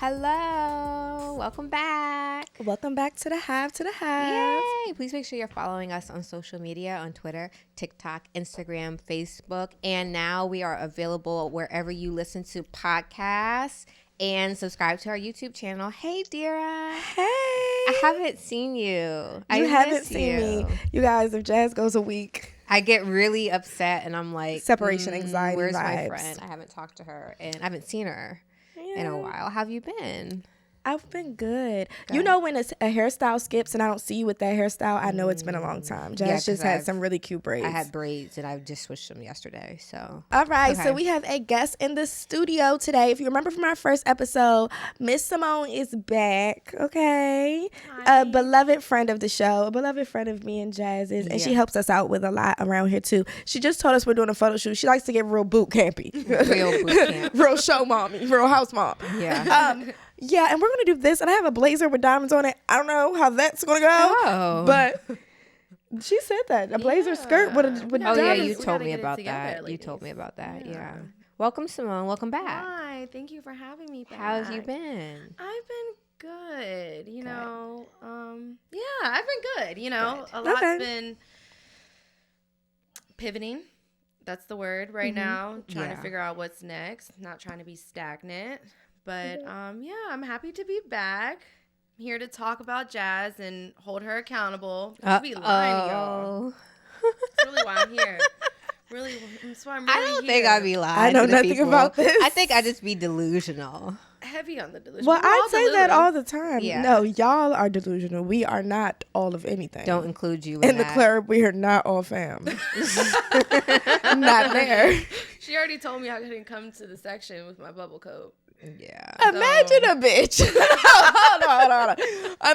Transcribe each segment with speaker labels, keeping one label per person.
Speaker 1: Hello. Welcome back.
Speaker 2: Welcome back to the Hive
Speaker 1: Yay. Please make sure you're following us on social media, on Twitter, TikTok, Instagram, Facebook. And now we are available wherever you listen to podcasts. And subscribe to our YouTube channel. Hey, Dira.
Speaker 2: Hey.
Speaker 1: I haven't seen you.
Speaker 2: You haven't seen me. You guys, if Jas goes a week,
Speaker 1: I get really upset and I'm like,
Speaker 2: separation anxiety
Speaker 1: where's
Speaker 2: vibes.
Speaker 1: my friend? I haven't talked to her and I haven't seen her in a while. How have you been?
Speaker 2: I've been good. You know when a hairstyle skips and I don't see you with that hairstyle, I know it's been a long time. Jas just had some really cute braids.
Speaker 1: I had braids and I just switched them yesterday. So
Speaker 2: all right, so we have a guest in the studio today. If you remember from our first episode, Miss Symone is back. Okay,
Speaker 3: Hi.
Speaker 2: A beloved friend of the show, a beloved friend of me and Jas's, and she helps us out with a lot around here too. She just told us we're doing a photo shoot. She likes to get real boot campy,
Speaker 1: real boot camp,
Speaker 2: real show mommy, real house mom.
Speaker 1: Yeah.
Speaker 2: Yeah, and we're going to do this, and I have a blazer with diamonds on it. I don't know how that's going to go, but she said that. A blazer skirt with diamonds.
Speaker 1: Oh, yeah, you told me about that. You told me about that, yeah. Welcome, Symone. Welcome back.
Speaker 3: Hi, thank you for having me back.
Speaker 1: How have you been?
Speaker 3: I've been good, you know. Yeah, I've been good, you know. A lot's been pivoting. That's the word right now. Trying to figure out what's next. Not trying to be stagnant. But yeah, I'm happy to be back. I'm here to talk about Jas and hold her accountable. I be lying to y'all. That's really why I'm here. That's why I'm really
Speaker 1: I don't
Speaker 3: here.
Speaker 1: think I be lying.
Speaker 2: I know nothing about this.
Speaker 1: I think I just be delusional.
Speaker 3: Heavy on the delusion.
Speaker 2: Well, I say that all the time.
Speaker 1: Yeah.
Speaker 2: No, y'all are delusional. We are not all of anything.
Speaker 1: Don't include you
Speaker 2: in the club. We are not all fam. Not there.
Speaker 3: She already told me I couldn't come to the section with my bubble coat.
Speaker 1: Yeah.
Speaker 2: Imagine a bitch. Hold on.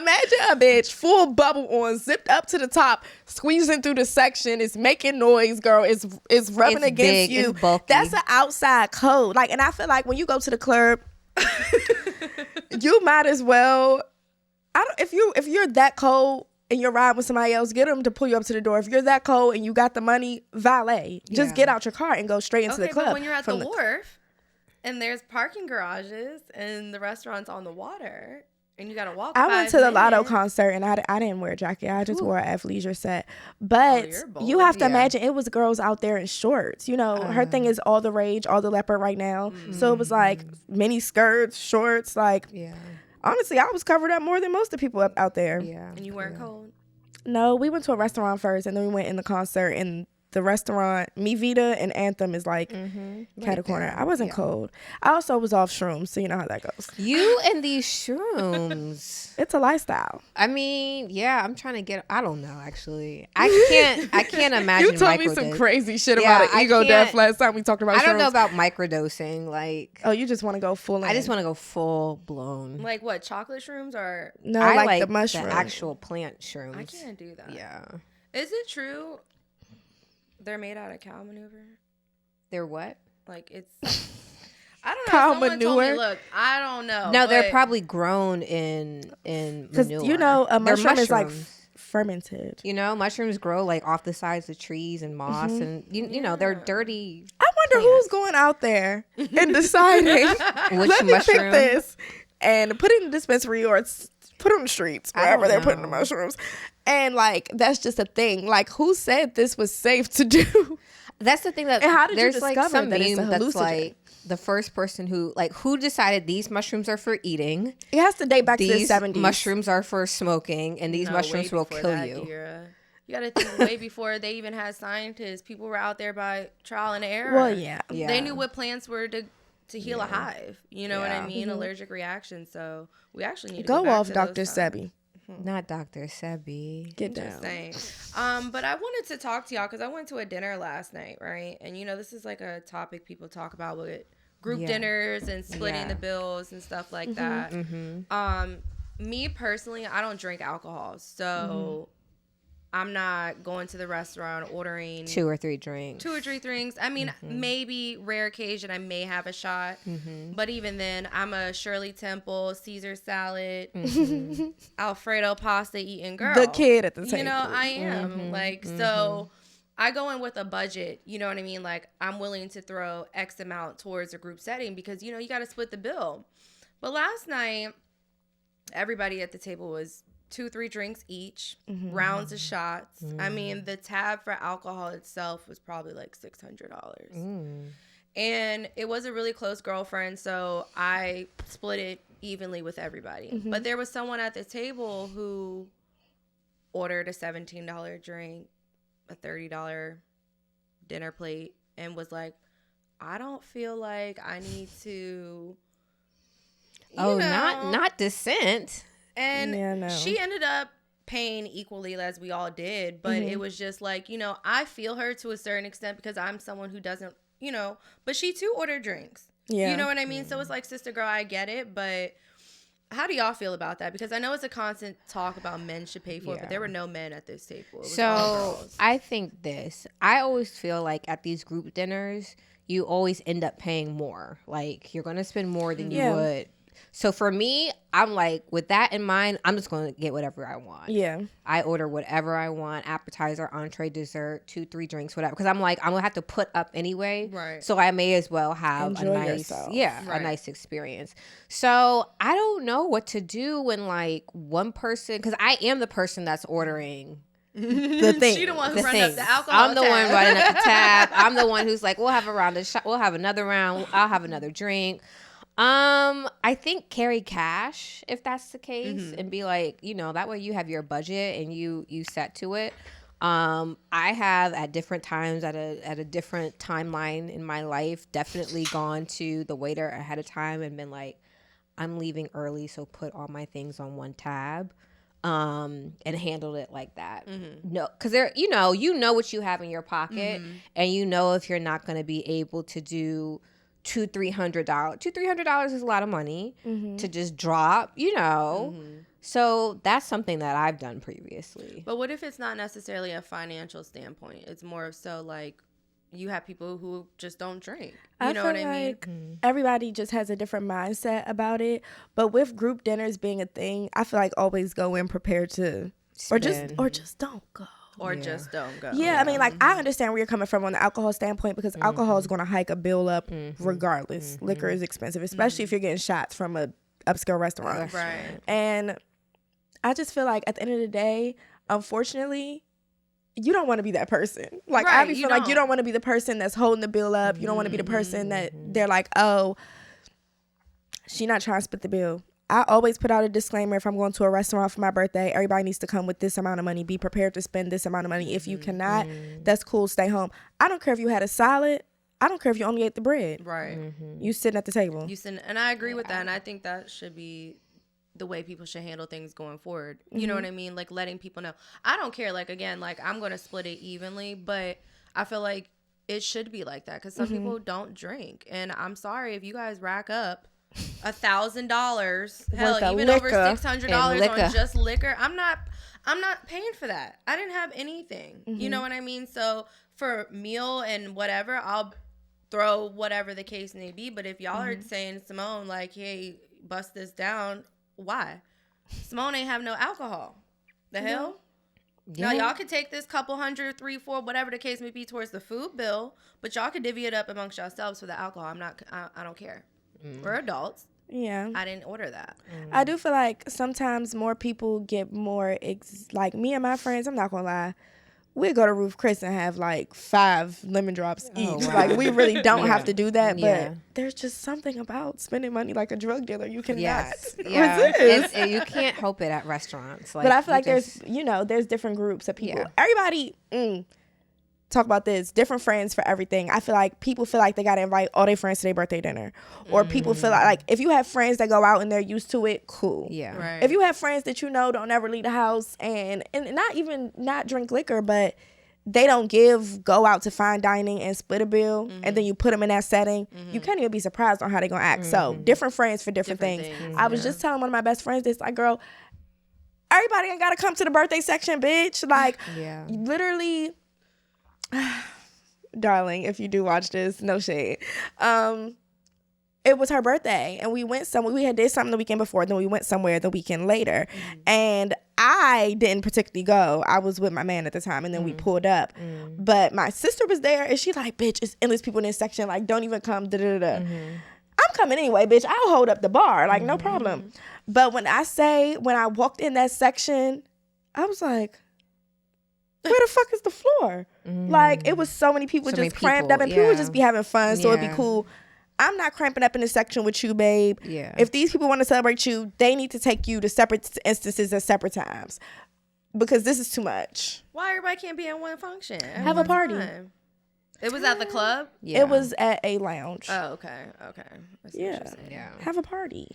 Speaker 2: Imagine a bitch full bubble on, zipped up to the top, squeezing through the section. It's making noise, girl. It's rubbing against
Speaker 1: big,
Speaker 2: you.
Speaker 1: it's bulky.
Speaker 2: That's an outside code. Like, and I feel like when you go to the club, you might as well. If you're that cold and you're riding with somebody else, get them to pull you up to the door. If you're that cold and you got the money, valet. Just get out your car and go straight into the club.
Speaker 3: But when you're at the wharf and there's parking garages and the restaurant's on the water and you gotta walk.
Speaker 2: I went to the Lotto concert and I didn't wear a jacket. I just wore an athleisure set. But you have to imagine it was girls out there in shorts. You know, her thing is all the rage, all the leopard right now. So it was like mini skirts, shorts, like. Yeah. Honestly, I was covered up more than most of the people out there.
Speaker 3: Yeah. And you weren't cold?
Speaker 2: No, we went to a restaurant first and then we went in the concert, and the restaurant, Mi Vida and Anthem is like cat corner. I wasn't cold. I also was off shrooms, so you know how that goes.
Speaker 1: You and these shrooms.
Speaker 2: It's a lifestyle.
Speaker 1: I mean, yeah, I'm trying to get. I don't know. Actually, I can't imagine.
Speaker 2: You told me some crazy shit about an ego death last time we talked about.
Speaker 1: I don't know about microdosing. Like,
Speaker 2: oh, you just want to go full in.
Speaker 1: I just want to go full blown.
Speaker 3: Like what? Chocolate shrooms or
Speaker 2: no?
Speaker 1: I
Speaker 2: like the mushroom,
Speaker 1: the actual plant shrooms.
Speaker 3: I can't do that.
Speaker 1: Yeah.
Speaker 3: Is it true? They're made out of cow manure.
Speaker 1: They're what?
Speaker 3: Like it's. I don't know.
Speaker 2: Cow
Speaker 3: Someone
Speaker 2: manure.
Speaker 3: Told me, look, I don't know.
Speaker 1: No, they're probably grown in manure.
Speaker 2: You know, a mushroom is like fermented.
Speaker 1: You know, mushrooms grow like off the sides of trees and moss, and you know they're dirty.
Speaker 2: I wonder who's going out there and deciding. Let me pick this and put it in the dispensary or put it on the streets wherever they're putting the mushrooms. And like that's just a thing. Like who said this was safe to do?
Speaker 1: That's the thing that
Speaker 2: and how did
Speaker 1: there's
Speaker 2: you
Speaker 1: like
Speaker 2: discover
Speaker 1: some
Speaker 2: that it's a
Speaker 1: meme that's
Speaker 2: hallucinogen?
Speaker 1: like the first person who decided these mushrooms are for eating.
Speaker 2: It has to date back to the
Speaker 1: These
Speaker 2: 70s.
Speaker 1: mushrooms are for smoking, and these mushrooms will kill you.
Speaker 3: You got to think way before they even had scientists. People were out there by trial and error.
Speaker 2: Well, yeah.
Speaker 3: They knew what plants were to heal a hive. You know what I mean? Allergic reaction. So we actually need to go back
Speaker 2: off,
Speaker 3: to
Speaker 2: Dr.
Speaker 3: those
Speaker 2: Sebi.
Speaker 1: Not Dr. Sebi.
Speaker 2: Get down.
Speaker 3: Just saying. But I wanted to talk to y'all because I went to a dinner last night, right? And you know, this is like a topic people talk about with group dinners and splitting the bills and stuff like that. Me personally, I don't drink alcohol, so I'm not going to the restaurant ordering
Speaker 1: 2 or 3 drinks.
Speaker 3: I mean, maybe rare occasion I may have a shot, but even then, I'm a Shirley Temple, Caesar salad, Alfredo pasta eating girl.
Speaker 2: The kid at the table.
Speaker 3: You know, I am so. I go in with a budget, you know what I mean? Like I'm willing to throw X amount towards a group setting because, you know, you got to split the bill. But last night, everybody at the table was 2-3 drinks each, rounds of shots. I mean, the tab for alcohol itself was probably like $600. And it was a really close girlfriend, so I split it evenly with everybody. But there was someone at the table who ordered a $17 drink, a $30 dinner plate, and was like, I don't feel like I need to...
Speaker 1: not dissent.
Speaker 3: And she ended up paying equally as we all did, but it was just like, I feel her to a certain extent because I'm someone who doesn't, but she too ordered drinks. You know what I mean? So it's like, sister girl, I get it, but how do y'all feel about that? Because I know it's a constant talk about men should pay for it, but there were no men at this table.
Speaker 1: So I think I always feel like at these group dinners, you always end up paying more. Like, you're going to spend more than you would. So for me, I'm like, with that in mind, I'm just going to get whatever I want. Yeah. I order whatever I want, appetizer, entree, dessert, 2-3 drinks, whatever. Because I'm like, I'm going to have to put up anyway. Right. So I may as well have a nice experience. So I don't know what to do when like one person, because I am the person that's ordering the thing. She the one who runs up the alcohol I'm the tab. One running up the tab. I'm the one who's like, we'll have a round of shot. We'll have another round. I'll have another drink. I think carry cash if that's the case and be like, that way you have your budget and you set to it. I have at different times at a different timeline in my life definitely gone to the waiter ahead of time and been like, I'm leaving early, so put all my things on one tab. And handled it like that. No, because you know what you have in your pocket, and if you're not going to be able to do $200-$300 is a lot of money to just drop, So that's something that I've done previously.
Speaker 3: But what if it's not necessarily a financial standpoint? It's more of so like you have people who just don't drink. You know what I mean?
Speaker 2: Everybody just has a different mindset about it. But with group dinners being a thing, I feel like always go in prepared to
Speaker 1: spend.
Speaker 2: or just don't go.
Speaker 3: Or just don't go.
Speaker 2: Yeah, I mean, like, I understand where you're coming from on the alcohol standpoint because alcohol is going to hike a bill up regardless. Liquor is expensive, especially if you're getting shots from a upscale restaurant.
Speaker 3: Right.
Speaker 2: And I just feel like at the end of the day, unfortunately, you don't want to be that person. Like, I feel like you don't want to be the person that's holding the bill up. You don't want to be the person that they're like, oh, she not trying to split the bill. I always put out a disclaimer if I'm going to a restaurant for my birthday, everybody needs to come with this amount of money. Be prepared to spend this amount of money. If you cannot, that's cool. Stay home. I don't care if you had a salad. I don't care if you only ate the bread.
Speaker 3: Right.
Speaker 2: You sitting at the table.
Speaker 3: And I agree with that. And I think that should be the way people should handle things going forward. You know what I mean? Like letting people know. I don't care. Like, again, like I'm going to split it evenly, but I feel like it should be like that because some people don't drink. And I'm sorry if you guys rack up $1,000, hell, even over $600 on just liquor. I'm not paying for that. I didn't have anything. You know what I mean? So for meal and whatever, I'll throw whatever the case may be. But if y'all are saying, Symone, like, hey, bust this down, why? Symone ain't have no alcohol. The hell? Yeah. Now y'all could take this couple hundred, 3, 4, whatever the case may be towards the food bill, but y'all could divvy it up amongst yourselves for the alcohol. I don't care. We're adults.
Speaker 2: Yeah.
Speaker 3: I didn't order that.
Speaker 2: I do feel like sometimes more people get more, like me and my friends, I'm not going to lie, we go to Ruth Chris and have like 5 lemon drops each. Wow. Like we really don't have to do that, but there's just something about spending money like a drug dealer. You cannot resist.
Speaker 1: You can't help it at restaurants.
Speaker 2: Like, but I feel like there's different groups of people. Everybody... talk about this, different friends for everything. I feel like people feel like they got to invite all their friends to their birthday dinner. Or people feel like if you have friends that go out and they're used to it, cool. Yeah. Right. If you have friends that don't ever leave the house and not drink liquor, but they don't go out to fine dining and split a bill and then you put them in that setting, you can't even be surprised on how they're going to act. So different friends for different things. I was just telling one of my best friends this, like, girl, everybody ain't got to come to the birthday section, bitch. Like, literally... darling, if you do watch this, no shade. It was her birthday and we went somewhere. We had did something the weekend before, then we went somewhere the weekend later. And I didn't particularly go. I was with my man at the time and then we pulled up. But my sister was there and she like, bitch, it's endless people in this section. Like, don't even come. I'm I'm coming anyway, bitch. I'll hold up the bar. Like, no problem. But when I walked in that section, I was like, where the fuck is the floor? Like, it was so many people just cramped up, and people would just be having fun, so it'd be cool. I'm not cramping up in the section with you, babe.
Speaker 1: Yeah.
Speaker 2: If these people want to celebrate you, they need to take you to separate instances at separate times, because this is too much.
Speaker 3: Why everybody can't be in one function?
Speaker 2: Have a party.
Speaker 3: Time? It was at the club?
Speaker 2: Yeah. It was at a lounge.
Speaker 3: Oh, okay.
Speaker 2: Yeah. Have a party.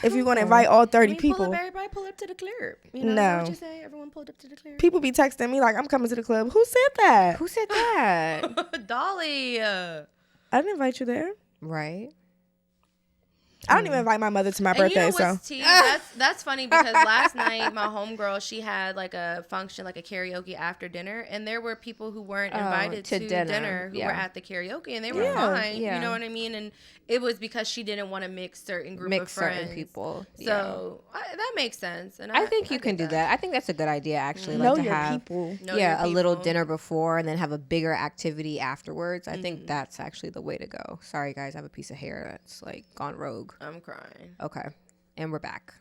Speaker 3: If
Speaker 2: you're going to invite all 30 people.
Speaker 3: Everybody pull up to the club. You know,
Speaker 2: no.
Speaker 3: What you say? Everyone pulled up to the club.
Speaker 2: People be texting me like, I'm coming to the club. Who said that?
Speaker 1: Who said that?
Speaker 3: Dolly.
Speaker 2: I didn't invite you there.
Speaker 1: Right.
Speaker 2: I don't even invite my mother to my birthday.
Speaker 3: You know what's that's funny, because last night my homegirl, she had like a function, like a karaoke after dinner, and there were people who weren't invited to dinner who were at the karaoke, and they were fine. Yeah. You know what I mean? And it was because she didn't want to mix certain group of friends.
Speaker 1: Certain people.
Speaker 3: So that makes sense. And
Speaker 1: I think you can do that. I think that's a good idea, actually.
Speaker 2: Know
Speaker 1: like to
Speaker 2: your
Speaker 1: have
Speaker 2: people.
Speaker 1: A little dinner before and then have a bigger activity afterwards. I think that's actually the way to go. Sorry, guys, I have a piece of hair that's like gone rogue.
Speaker 3: I'm crying.
Speaker 1: Okay, and we're back.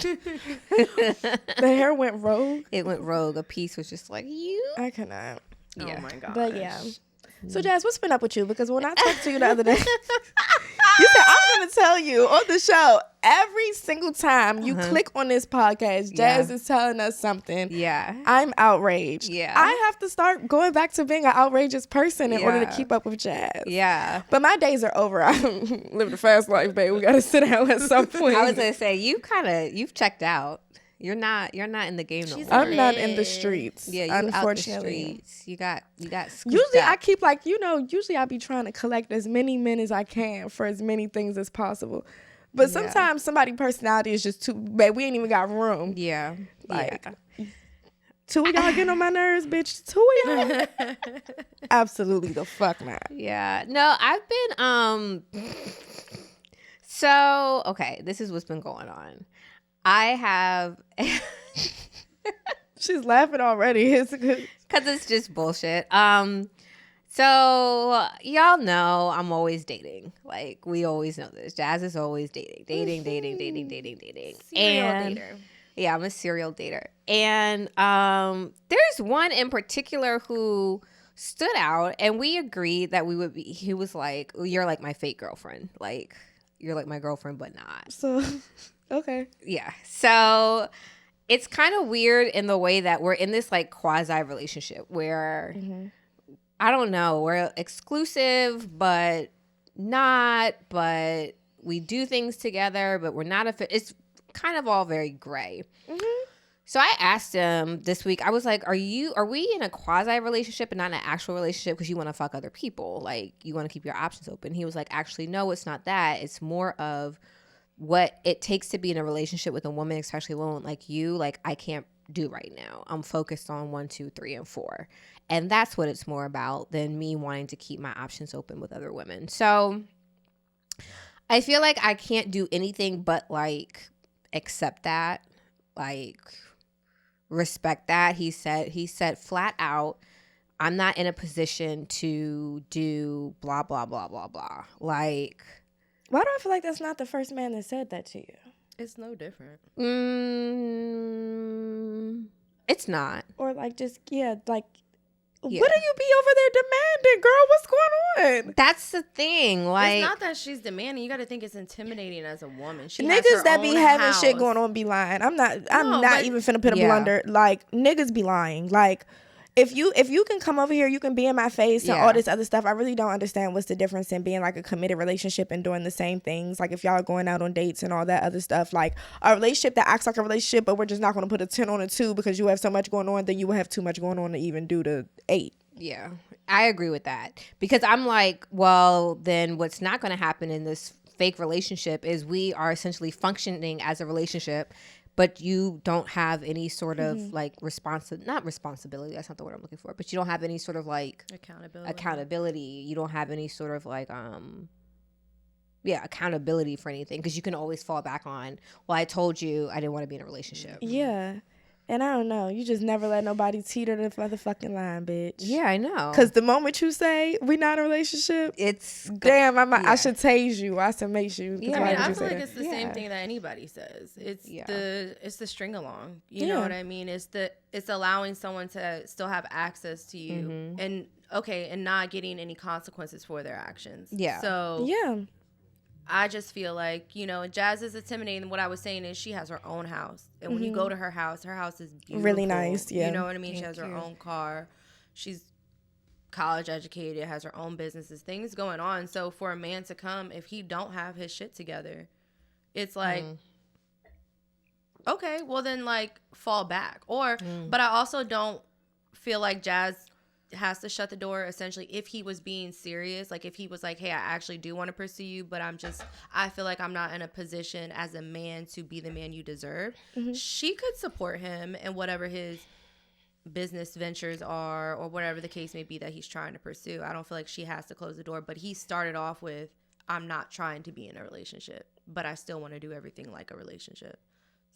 Speaker 2: The hair went rogue.
Speaker 1: It went rogue. A piece was just like you.
Speaker 2: I cannot.
Speaker 1: Yeah.
Speaker 3: Oh my god.
Speaker 2: But yeah. So Jas, what's been up with you? Because when I talked to you the other day, you said, I'm going to tell you on the show, every single time you click on this podcast, Jas is telling us something.
Speaker 1: Yeah.
Speaker 2: I'm outraged.
Speaker 1: Yeah.
Speaker 2: I have to start going back to being an outrageous person in order to keep up with Jas.
Speaker 1: Yeah.
Speaker 2: But my days are over. I'm living a fast life, babe. We got to sit down at some point.
Speaker 1: I was going to say, you've checked out. You're not in the game no more.
Speaker 2: I'm not in the streets.
Speaker 1: Yeah, you
Speaker 2: unfortunately.
Speaker 1: Out the streets. You got
Speaker 2: usually
Speaker 1: up.
Speaker 2: I keep usually I be trying to collect as many men as I can for as many things as possible. But sometimes somebody's personality is just too bad. We ain't even got room.
Speaker 1: Yeah.
Speaker 2: Two of y'all getting on my nerves, bitch. Two of y'all? Absolutely the fuck not.
Speaker 1: Yeah. No, I've been so okay, this is what's been going on. I have
Speaker 2: She's laughing already.
Speaker 1: Because it's just bullshit. So y'all know I'm always dating. Like, we always know this. Jas is always dating. Serial
Speaker 3: dater.
Speaker 1: Yeah, I'm a serial dater. And there's one in particular who stood out, and we agreed that he was like, you're like my fake girlfriend. Like, you're like my girlfriend, but not.
Speaker 2: So... Okay.
Speaker 1: Yeah. So it's kind of weird in the way that we're in this like quasi relationship where I don't know, we're exclusive, but not, but we do things together, but we're not it's kind of all very gray. So I asked him this week, I was like, are we in a quasi relationship and not an actual relationship because you want to fuck other people? Like, you want to keep your options open. He was like, actually, no, it's not that. It's more of what it takes to be in a relationship with a woman, especially a woman like you, like I can't do right now. I'm focused on 1, 2, 3, and 4. And that's what it's more about than me wanting to keep my options open with other women. So I feel like I can't do anything but like accept that, like respect that. He said flat out, I'm not in a position to do blah, blah, blah, blah, blah. Like,
Speaker 2: why do I feel like that's not the first man that said that to you?
Speaker 3: It's no different.
Speaker 1: It's not.
Speaker 2: Or like just, like, what do you be over there demanding, girl? What's going on?
Speaker 1: That's the thing. Like,
Speaker 3: it's not that she's demanding. You got to think it's intimidating as a woman. She
Speaker 2: niggas that be having shit going on be lying. I'm not even finna put a blunder. Like, niggas be lying. Like, if you can come over here, you can be in my face and all this other stuff. I really don't understand what's the difference in being like a committed relationship and doing the same things. Like, if y'all are going out on dates and all that other stuff, like a relationship that acts like a relationship, but we're just not going to put a 10 on a 2 because you have so much going on, then you will have too much going on to even do the 8.
Speaker 1: Yeah, I agree with that, because I'm like, well, then what's not going to happen in this fake relationship is we are essentially functioning as a relationship, but you don't have any sort of like not responsibility. That's not the word I'm looking for. But you don't have any sort of like accountability. You don't have any sort of like accountability for anything, because you can always fall back on, well, I told you I didn't want to be in a relationship.
Speaker 2: Yeah. And I don't know. You just never let nobody teeter the motherfucking line, bitch.
Speaker 1: Yeah, I know.
Speaker 2: Because the moment you say we not in a relationship,
Speaker 1: it's
Speaker 2: damn. I should tase you. I should make you.
Speaker 3: Yeah, I feel like it's the same thing that anybody says. It's the string along. You know what I mean? It's allowing someone to still have access to you and not getting any consequences for their actions. Yeah. So I just feel like, Jas is intimidating. What I was saying is she has her own house. And when you go to her house is beautiful.
Speaker 2: Really nice, yeah.
Speaker 3: You know what I mean? She has her own car. She's college educated, has her own businesses, things going on. So for a man to come, if he don't have his shit together, it's like, okay, well then like fall back. But I also don't feel like Jas has to shut the door essentially if he was being serious, like if he was like, hey, I actually do want to pursue you, but I feel like I'm not in a position as a man to be the man you deserve. She could support him in whatever his business ventures are or whatever the case may be that he's trying to pursue. I don't feel like she has to close the door, but he started off with, I'm not trying to be in a relationship, but I still want to do everything like a relationship.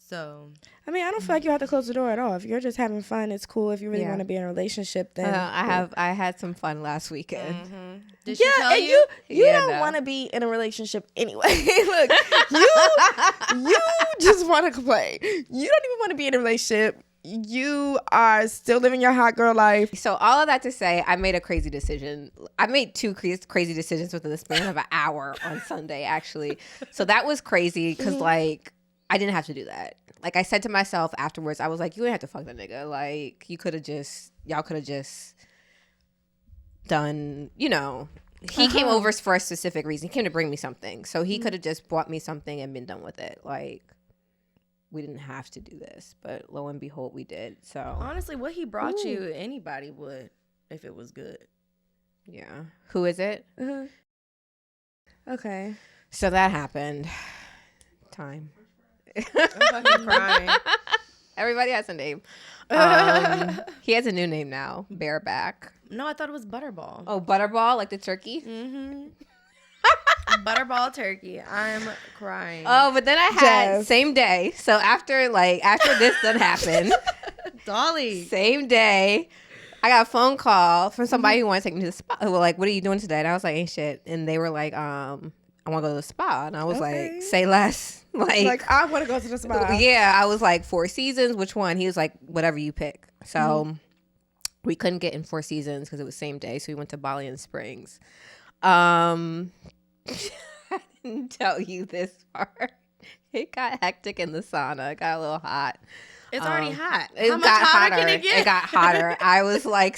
Speaker 3: So,
Speaker 2: I mean, I don't feel like you have to close the door at all. If you're just having fun, it's cool. If you really want to be in a relationship, then
Speaker 1: I had some fun last weekend.
Speaker 3: Did she tell you?
Speaker 2: You don't want to be in a relationship anyway. Look, you just want to complain. You don't even want to be in a relationship. You are still living your hot girl life.
Speaker 1: So all of that to say, I made a crazy decision. I made 2 crazy decisions within the span of an hour on Sunday, actually. So that was crazy because like I didn't have to do that. Like I said to myself afterwards, I was like, you didn't have to fuck that nigga. Like y'all could have just done, he came over for a specific reason. He came to bring me something. So he could have just bought me something and been done with it. Like we didn't have to do this, but lo and behold, we did. So
Speaker 3: honestly, what he brought you, anybody would if it was good.
Speaker 1: Yeah. Who is it?
Speaker 2: Okay.
Speaker 1: So that happened. Time.
Speaker 3: I'm fucking crying.
Speaker 1: Everybody has a name. He has a new name now. Bareback.
Speaker 3: No, I thought it was Butterball.
Speaker 1: Oh, Butterball, like the turkey?
Speaker 3: Butterball turkey. I'm crying.
Speaker 1: Oh, but then I had same day. So after this done happened,
Speaker 3: Dolly.
Speaker 1: Same day, I got a phone call from somebody who wanted to take me to the spa. Who were like, "What are you doing today?" And I was like, "Ain't shit." And they were like, I want to go to the spa. And I was like, say less.
Speaker 2: Like, I want to go to the spa.
Speaker 1: Yeah, I was like, 4 Seasons. Which one? He was like, whatever you pick. So we couldn't get in 4 Seasons because it was same day. So we went to Bali and Springs. I didn't tell you this part. It got hectic in the sauna. It got a little hot.
Speaker 3: It's already hot.
Speaker 1: How much hotter can it get? It got hotter. I was like...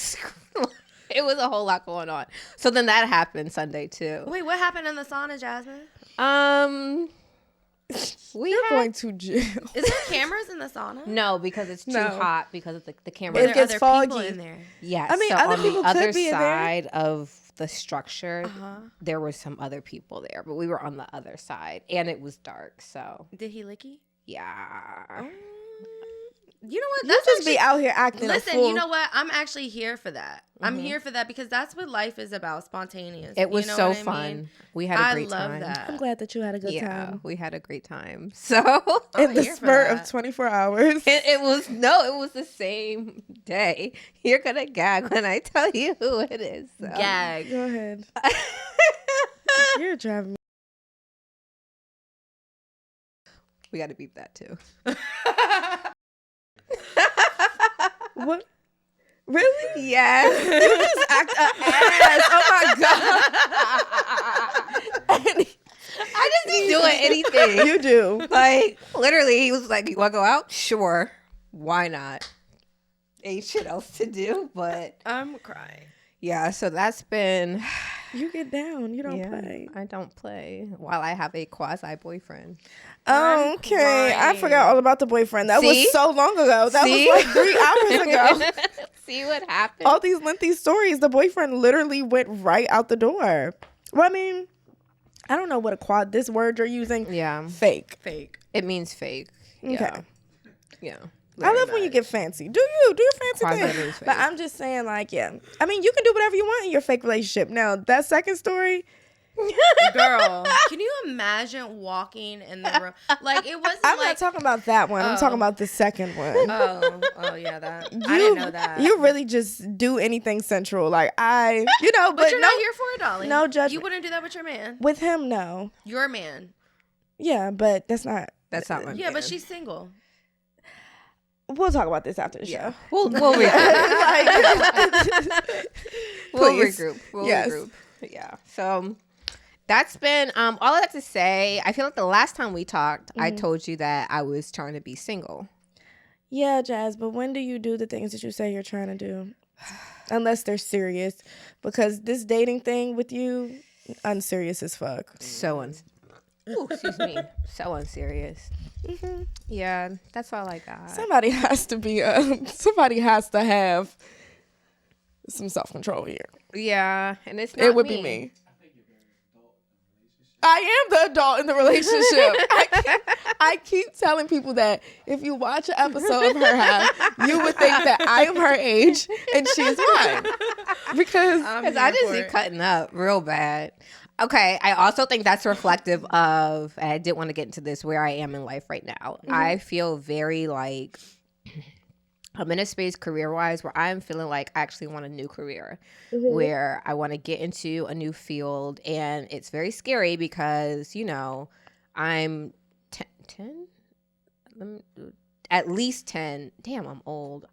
Speaker 1: It was a whole lot going on. So then that happened Sunday too.
Speaker 3: Wait, what happened in the sauna, Jasmine?
Speaker 2: You're going to jail.
Speaker 3: Is there cameras in the sauna?
Speaker 1: No, because it's too hot because of the camera.
Speaker 2: It gets foggy
Speaker 3: in there.
Speaker 1: Yes.
Speaker 2: I mean,
Speaker 1: so
Speaker 2: other
Speaker 1: on
Speaker 2: people
Speaker 1: the other
Speaker 2: could be
Speaker 1: side of the structure, there were some other people there, but we were on the other side, and it was dark. So
Speaker 3: did he lick you?
Speaker 1: Yeah.
Speaker 3: You know what?
Speaker 2: You just be out here acting.
Speaker 3: Listen, you know what? I'm actually here for that. I'm here for that because that's what life is about, spontaneous.
Speaker 1: It was so fun. We had a great time.
Speaker 3: I love that.
Speaker 2: I'm glad that you had a good time.
Speaker 1: Yeah, we had a great time. So
Speaker 2: in the spurt of 24 hours.
Speaker 1: It was the same day. You're gonna gag when I tell you who it is. So.
Speaker 3: Gag.
Speaker 2: Go ahead. You're driving me.
Speaker 1: We got to beep that too.
Speaker 2: What? Really?
Speaker 1: Yes.
Speaker 2: You just act a ass. Oh my god.
Speaker 1: I just be doing anything.
Speaker 2: You do.
Speaker 1: Like literally, he was like, "You want to go out? Sure. Why not? Ain't shit else to do." But
Speaker 3: I'm crying.
Speaker 1: Yeah. So that's been.
Speaker 2: You get down. You don't play.
Speaker 1: I don't play while I have a quasi boyfriend.
Speaker 2: Okay, I forgot all about the boyfriend. That was so long ago. That was like 3 hours ago.
Speaker 1: See what happened?
Speaker 2: All these lengthy stories. The boyfriend literally went right out the door. Well, I mean, I don't know what this word you're using.
Speaker 1: Yeah.
Speaker 2: Fake.
Speaker 1: It means fake.
Speaker 2: Okay.
Speaker 1: Yeah.
Speaker 2: I love when you get fancy. Do your fancy thing. But I'm just saying, like, yeah. I mean, you can do whatever you want in your fake relationship. Now, that second story,
Speaker 3: Girl, can you imagine walking in the room? Like, it wasn't
Speaker 2: I'm not talking about that one. I'm talking about the second one.
Speaker 3: Oh, yeah, that. I didn't know that.
Speaker 2: You really just do anything sensual. Like, but
Speaker 3: you're not here for it, darling.
Speaker 2: No judgment.
Speaker 3: You wouldn't do that with your man.
Speaker 2: With him, no.
Speaker 3: Your man.
Speaker 2: Yeah, but that's not
Speaker 1: my
Speaker 3: man.
Speaker 1: Yeah,
Speaker 3: but she's single.
Speaker 2: We'll talk about this after the show.
Speaker 1: We'll regroup. We'll regroup. Yeah. So that's been all I have to say. I feel like the last time we talked, I told you that I was trying to be single.
Speaker 2: Yeah, Jas, but when do you do the things that you say you're trying to do? Unless they're serious. Because this dating thing with you, unserious as fuck.
Speaker 1: Excuse me. So unserious. Mm-hmm. Yeah, that's all I got.
Speaker 2: Somebody has to have some self-control here.
Speaker 1: Yeah, and it's not
Speaker 2: It would be me. I am the adult in the relationship. I keep telling people that if you watch an episode of Her Hive, you would think that I am her age and she is mine. Because
Speaker 1: I just be cutting up real bad. Okay, I also think that's reflective of, and I didn't want to get into this, where I am in life right now. Mm-hmm. I feel very like I'm in a space career-wise where I'm feeling like I actually want a new career, where I want to get into a new field, and it's very scary because, I'm 10? At least 10. Damn, I'm old.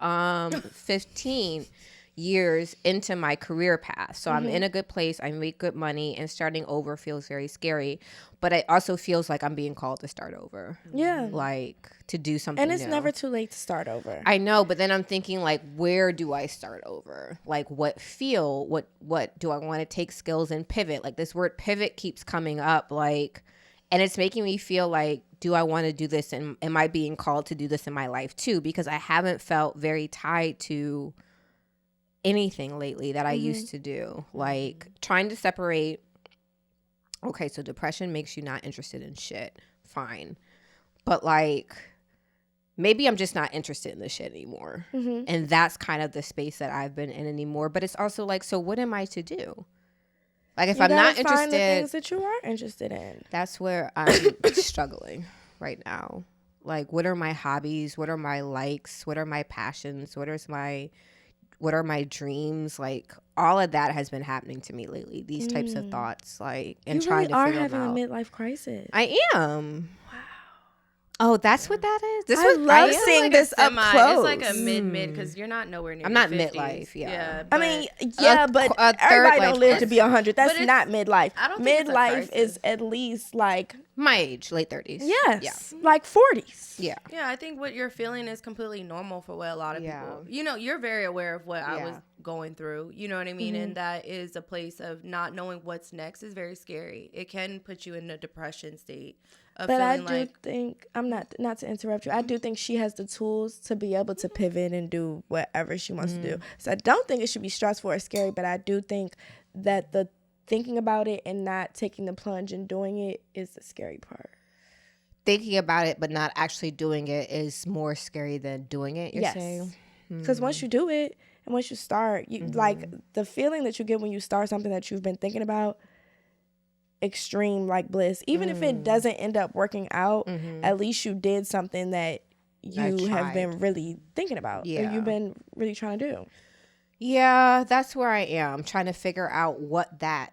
Speaker 1: 15 years into my career path. So I'm in a good place. I make good money, and starting over feels very scary. But it also feels like I'm being called to start over.
Speaker 2: Yeah.
Speaker 1: Like to do something
Speaker 2: And it's
Speaker 1: new.
Speaker 2: never too late to start over.
Speaker 1: I know, but then I'm thinking like, where do I start over? Like what do I want to take skills and pivot? Like this word pivot keeps coming up, like, and it's making me feel like, do I want to do this? And am I being called to do this in my life too? Because I haven't felt very tied to anything lately that I used to do. Like trying to separate, okay, so depression makes you not interested in shit. Fine. But like, maybe I'm just not interested in this shit anymore. And that's kind of the space that I've been in anymore. But it's also like, so what am I to do? Like if I'm not interested,
Speaker 2: find the things that you are interested in.
Speaker 1: That's where I'm struggling right now. Like, what are my hobbies? What are my likes? What are my passions? What are my dreams? Like all of that has been happening to me lately. These types of thoughts, like, and
Speaker 2: you
Speaker 1: trying
Speaker 2: really
Speaker 1: to figure them out.
Speaker 2: You are having a midlife crisis.
Speaker 1: I am. Wow. Oh, that's what that is.
Speaker 2: I love seeing
Speaker 3: like
Speaker 2: this up close.
Speaker 3: It's like a mid because you're not nowhere near.
Speaker 1: I'm not
Speaker 3: 50s.
Speaker 1: midlife. Yeah.
Speaker 2: I mean, but everybody don't live to be 100. That's not midlife.
Speaker 3: I don't think
Speaker 2: midlife is at least like
Speaker 1: my age, late 30s.
Speaker 2: Yes, like 40s.
Speaker 1: Yeah.
Speaker 3: Yeah, I think what you're feeling is completely normal for what a lot of people. You're very aware of what I was going through. You know what I mean? And that is a place of not knowing what's next is very scary. It can put you in a depression state.
Speaker 2: But I do think, I'm not to interrupt you, I do think she has the tools to be able to pivot and do whatever she wants to do. So I don't think it should be stressful or scary, but I do think that the thinking about it and not taking the plunge and doing it is the scary part.
Speaker 1: Thinking about it but not actually doing it is more scary than doing it, you're saying?
Speaker 2: Because once you do it and once you start, you like the feeling that you get when you start something that you've been thinking about, extreme like bliss. Even if it doesn't end up working out, at least you did something that you have been really thinking about. Or you've been really trying to do. Yeah,
Speaker 1: that's where I am. Trying to figure out what that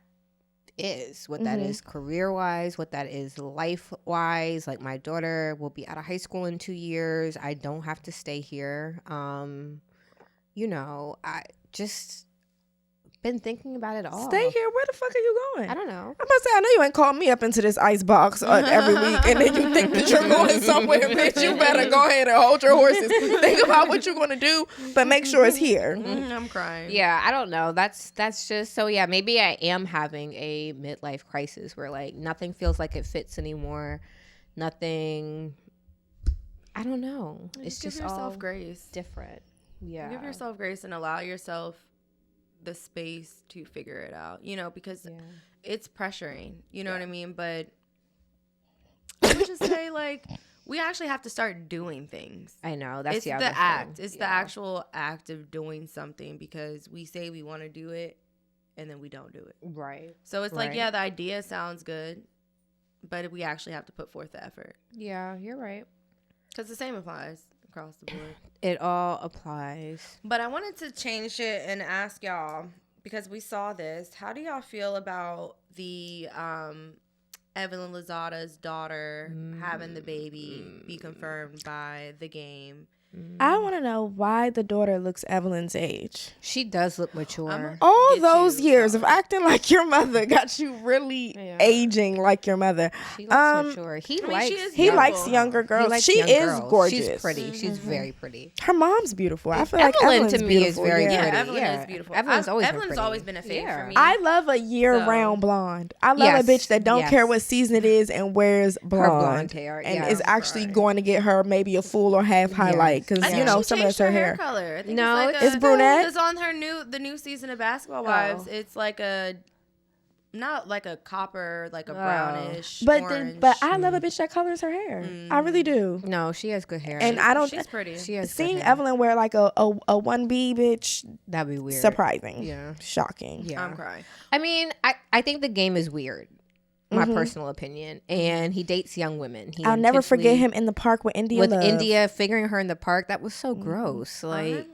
Speaker 1: is. What that is career-wise, what that is life-wise. Like my daughter will be out of high school in 2 years. I don't have to stay here. I just been thinking about it all.
Speaker 2: Stay here? Where the fuck are you going?
Speaker 1: I don't know.
Speaker 2: I'm about to say, I know you ain't called me up into this ice box every week, and then you think that you're going somewhere, bitch. You better go ahead and hold your horses. Think about what you're going to do, but make sure it's here.
Speaker 3: I'm crying.
Speaker 1: Yeah, I don't know. That's just, so yeah, maybe I am having a midlife crisis where like nothing feels like it fits anymore. Nothing, I don't know. It's just
Speaker 3: give yourself
Speaker 1: all
Speaker 3: grace.
Speaker 1: Different. Yeah.
Speaker 3: Give yourself grace and allow yourself the space to figure it out, because it's pressuring, you know what I mean? But I would just say, like, we actually have to start doing things.
Speaker 1: I know. That's the
Speaker 3: act. It's the actual act of doing something, because we say we want to do it and then we don't do it.
Speaker 1: Right.
Speaker 3: So it's like, yeah, the idea sounds good, but we actually have to put forth the effort.
Speaker 1: Yeah, you're right.
Speaker 3: Because the same applies across the board.
Speaker 1: It all applies.
Speaker 3: But I wanted to change it and ask y'all, because we saw this, how do y'all feel about the Evelyn Lozada's daughter having the baby be confirmed by the game?
Speaker 2: I want to know why the daughter looks Evelyn's age.
Speaker 1: She does look mature.
Speaker 2: All those years of acting like your mother got you really aging like your mother.
Speaker 1: She looks mature. He
Speaker 2: likes younger girls. She is gorgeous.
Speaker 1: She's pretty. She's very pretty.
Speaker 2: Her mom's beautiful. I feel like
Speaker 1: Evelyn
Speaker 2: Evelyn's
Speaker 1: to me is
Speaker 2: beautiful.
Speaker 1: very pretty.
Speaker 3: Evelyn is beautiful.
Speaker 1: Evelyn's
Speaker 3: always been a fave for me.
Speaker 2: I love a year-round blonde. I love a bitch that don't care what season it is and wears blonde
Speaker 1: hair
Speaker 2: and is actually going to get her maybe a full or half highlight because some of that's her hair
Speaker 3: color. I think
Speaker 2: no, it's brunette.
Speaker 3: It's on the new season of Basketball Wives. It's like not like a copper, like a brownish, orange.
Speaker 2: But I love a bitch that colors her hair. I really do.
Speaker 1: No, she has good hair,
Speaker 2: and
Speaker 3: she's pretty.
Speaker 1: She has
Speaker 2: seeing Evelyn wear like a 1B bitch.
Speaker 1: That'd be weird.
Speaker 2: Surprising. Shocking.
Speaker 1: Yeah,
Speaker 3: I'm crying.
Speaker 1: I mean, I think the game is weird. My personal opinion, and he dates young women.
Speaker 2: I'll never forget him in the park with India.
Speaker 1: India figuring her in the park, that was so gross. Like,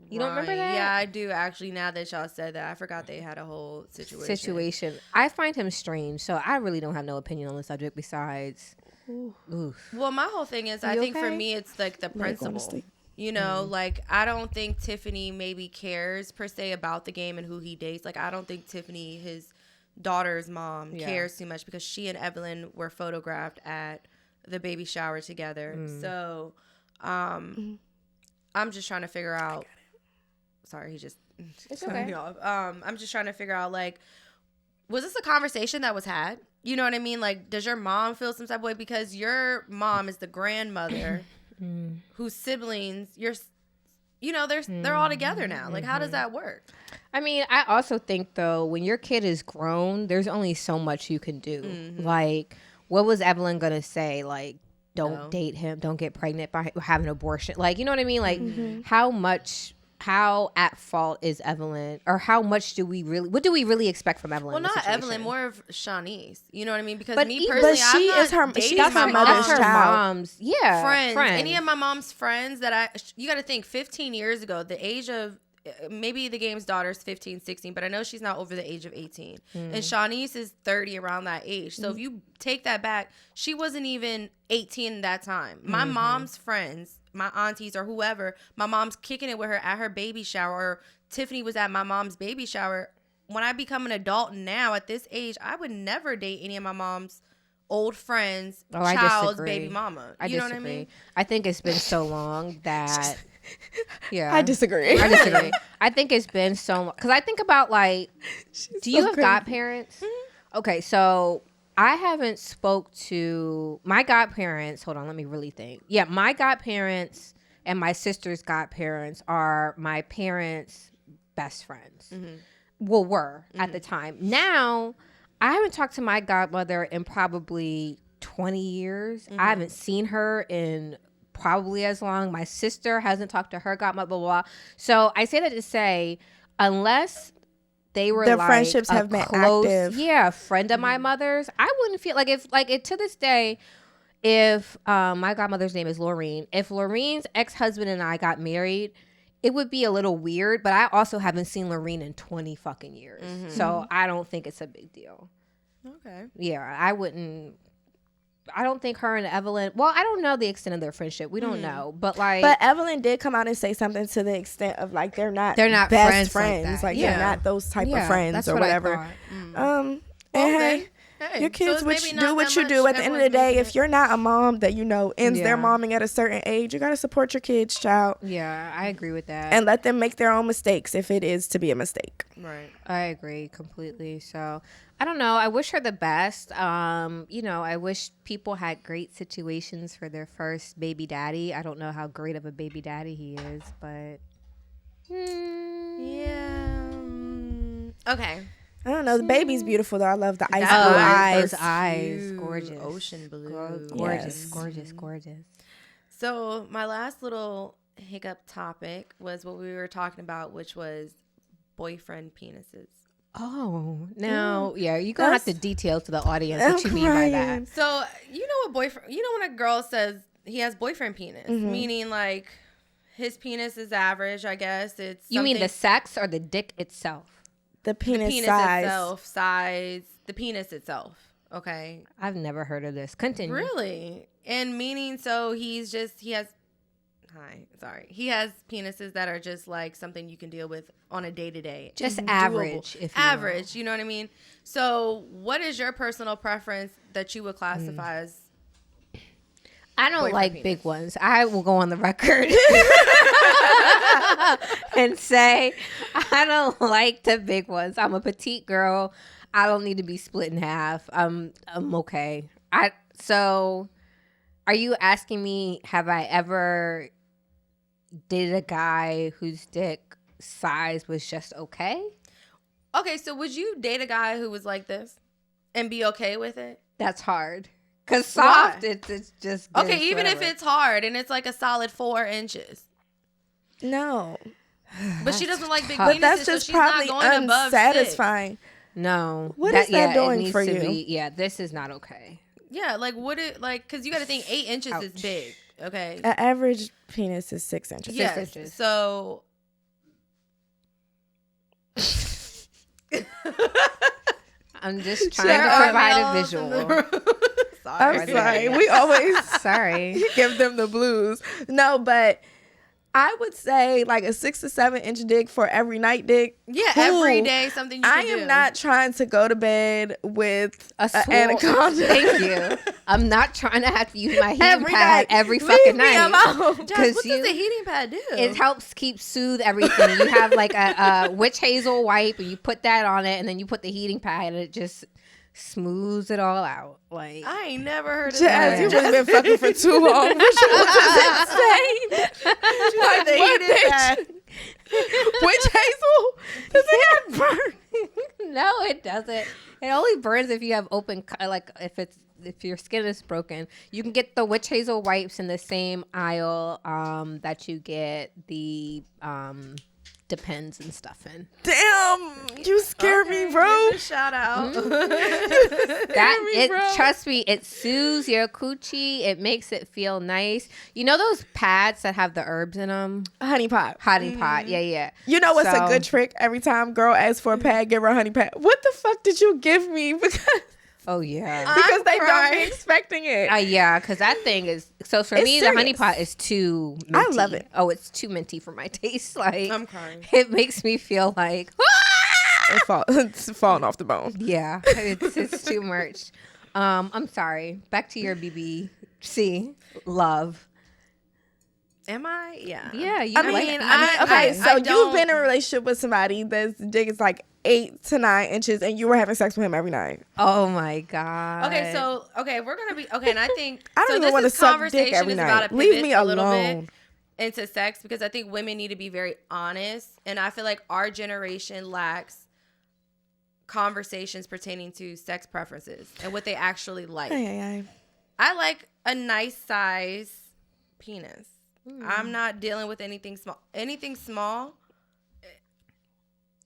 Speaker 1: you don't remember that?
Speaker 3: Yeah, I do actually. Now that y'all said that, I forgot they had a whole situation.
Speaker 1: I find him strange, so I really don't have no opinion on the subject besides. Oof.
Speaker 3: Well, my whole thing is, I think for me, it's like the principle. You know, like I don't think Tiffany maybe cares per se about the game and who he dates. Like I don't think Tiffany, his daughter's mom, cares too much because she and Evelyn were photographed at the baby shower together. So I'm just trying to figure out. Sorry, he just
Speaker 1: it's okay.
Speaker 3: me off. I'm just trying to figure out, like, was this a conversation that was had? You know what I mean? Like, does your mom feel some type of way because your mom is the grandmother whose siblings they're all together now. Like, how does that work?
Speaker 1: I mean, I also think, though, when your kid is grown, there's only so much you can do. Like, what was Evelyn going to say? Like, don't date him. Don't get pregnant by having an abortion. Like, you know what I mean? Like, how at fault is Evelyn? Or what do we really expect from Evelyn?
Speaker 3: Well, not Evelyn, more of Shanice. You know what I mean? Because
Speaker 2: she's my mother's child.
Speaker 1: Friends.
Speaker 3: Any of my mom's friends you got to think 15 years ago, the age of, maybe the game's daughter's 15, 16, but I know she's not over the age of 18. And Shanice is 30 around that age. So if you take that back, she wasn't even 18 at that time. My mom's friends, my aunties or whoever, my mom's kicking it with her at her baby shower, or Tiffany was at my mom's baby shower. When I become an adult now at this age, I would never date any of my mom's old friends, child's baby mama. You know what I mean?
Speaker 1: I think it's been so long that... Yeah,
Speaker 2: I disagree.
Speaker 1: I think it's been so long because I think about like, do you have godparents? Okay, so I haven't spoke to my godparents. Hold on, let me really think. Yeah, my godparents and my sister's godparents are my parents' best friends. Well, were at the time. Now, I haven't talked to my godmother in probably 20 years. I haven't seen her in probably as long. My sister hasn't talked to her godmother, blah, blah, blah. So I say that to say, unless they were
Speaker 2: their friendships have been active.
Speaker 1: Yeah, friend of my mother's, I wouldn't feel like if to this day, if my godmother's name is Laureen, if Laureen's ex-husband and I got married, it would be a little weird, but I also haven't seen Laureen in 20 fucking years. So I don't think it's a big deal.
Speaker 3: Okay.
Speaker 1: Yeah, I don't think her and Evelyn, well, I don't know the extent of their friendship. We don't know. But
Speaker 2: Evelyn did come out and say something to the extent of like they're not best friends. Like they're not those type of friends or whatever. And hey, your kids do what you do. At the end of the day, if you're not a mom that ends their momming at a certain age, you got to support your kids, child.
Speaker 1: Yeah, I agree with that.
Speaker 2: And let them make their own mistakes if it is to be a mistake.
Speaker 3: Right.
Speaker 1: I agree completely. So I don't know. I wish her the best. I wish people had great situations for their first baby daddy. I don't know how great of a baby daddy he is, but
Speaker 3: yeah. Okay.
Speaker 2: I don't know. The baby's beautiful though. I love the ice blue eyes.
Speaker 1: Those eyes, gorgeous,
Speaker 3: ocean blue,
Speaker 1: gorgeous.
Speaker 3: So my last little hiccup topic was what we were talking about, which was boyfriend penises.
Speaker 1: Oh, now, yeah, you're going to have to detail to the audience what you mean by that.
Speaker 3: So, you know what boyfriend, when a girl says he has boyfriend penis, meaning like his penis is average, I guess.
Speaker 1: You mean the sex or the dick itself?
Speaker 2: The penis size.
Speaker 3: The penis itself. Okay.
Speaker 1: I've never heard of this. Continue.
Speaker 3: Really? And meaning, so he has penises that are just like something you can deal with on a day-to-day.
Speaker 1: Just average, if you
Speaker 3: average, you know what I mean? So what is your personal preference that you would classify as?
Speaker 1: I don't like penis? Big ones. I will go on the record and say I don't like the big ones. I'm a petite girl. I don't need to be split in half. I'm okay. So are you asking me, have I ever dated a guy whose dick size was just okay?
Speaker 3: Okay, so would you date a guy who was like this and be okay with it?
Speaker 1: That's hard. Because soft, it's just good.
Speaker 3: Okay, even if it's hard and it's like a solid 4 inches.
Speaker 2: No.
Speaker 3: But she doesn't like big penises,
Speaker 2: but that's just
Speaker 3: so she's
Speaker 2: probably
Speaker 3: not going
Speaker 2: unsatisfying.
Speaker 3: Above 6.
Speaker 1: No.
Speaker 2: What is that doing for you?
Speaker 1: This is not okay.
Speaker 3: Yeah, like because you got to think 8 inches is big. Okay.
Speaker 2: An average penis is 6 inches.
Speaker 3: Yes.
Speaker 2: 6 inches.
Speaker 3: So.
Speaker 1: I'm just trying to provide a visual.
Speaker 2: I'm sorry. We always give them the blues. No, but I would say like a 6 to 7 inch dick for every night dick.
Speaker 3: Yeah, every day something you can do.
Speaker 2: I am not trying to go to bed with
Speaker 1: an
Speaker 2: anaconda.
Speaker 1: Thank you. I'm not trying to have to use my heating pad every fucking night.
Speaker 3: What does the heating pad do?
Speaker 1: It helps soothe everything. You have like a witch hazel wipe and you put that on it and then you put the heating pad and it just smooths it all out. Like,
Speaker 3: I ain't never heard of
Speaker 2: that. You've been fucking for too long. Which was insane.
Speaker 3: Like the heating pad.
Speaker 2: Witch hazel? Does it not burn?
Speaker 1: No, it doesn't. It only burns if you have open, like if your skin is broken. You can get the witch hazel wipes in the same aisle that you get the Depends and stuff in.
Speaker 2: Damn, you scare me, bro.
Speaker 3: Shout out.
Speaker 1: Trust me, it soothes your coochie. It makes it feel nice. You know those pads that have the herbs in them?
Speaker 2: Honey pot.
Speaker 1: Yeah.
Speaker 2: You know what's a good trick? Every time girl asks for a pad, give her a honey pot. What the fuck did you give me? Because
Speaker 1: oh yeah,
Speaker 2: because they don't be expecting it.
Speaker 1: Yeah, because that thing is so for me.
Speaker 2: Serious.
Speaker 1: The honey pot is too minty.
Speaker 2: I love it.
Speaker 1: Oh, it's too minty for my taste. Like
Speaker 3: I'm crying.
Speaker 1: It makes me feel like
Speaker 2: it's falling off the bone.
Speaker 1: Yeah, it's too much. I'm sorry. Back to your BBC love.
Speaker 3: Am I? Yeah.
Speaker 1: Yeah.
Speaker 2: You've been in a relationship with somebody that's dick is like 8 to 9 inches, and you were having sex with him every night.
Speaker 1: Oh my god.
Speaker 3: Okay, so we're gonna be and I think
Speaker 2: I don't even want to suck dick every night. Leave me alone.
Speaker 3: A little bit into sex because I think women need to be very honest, and I feel like our generation lacks conversations pertaining to sex preferences and what they actually like. I like a nice size penis. I'm not dealing with anything small. Anything small.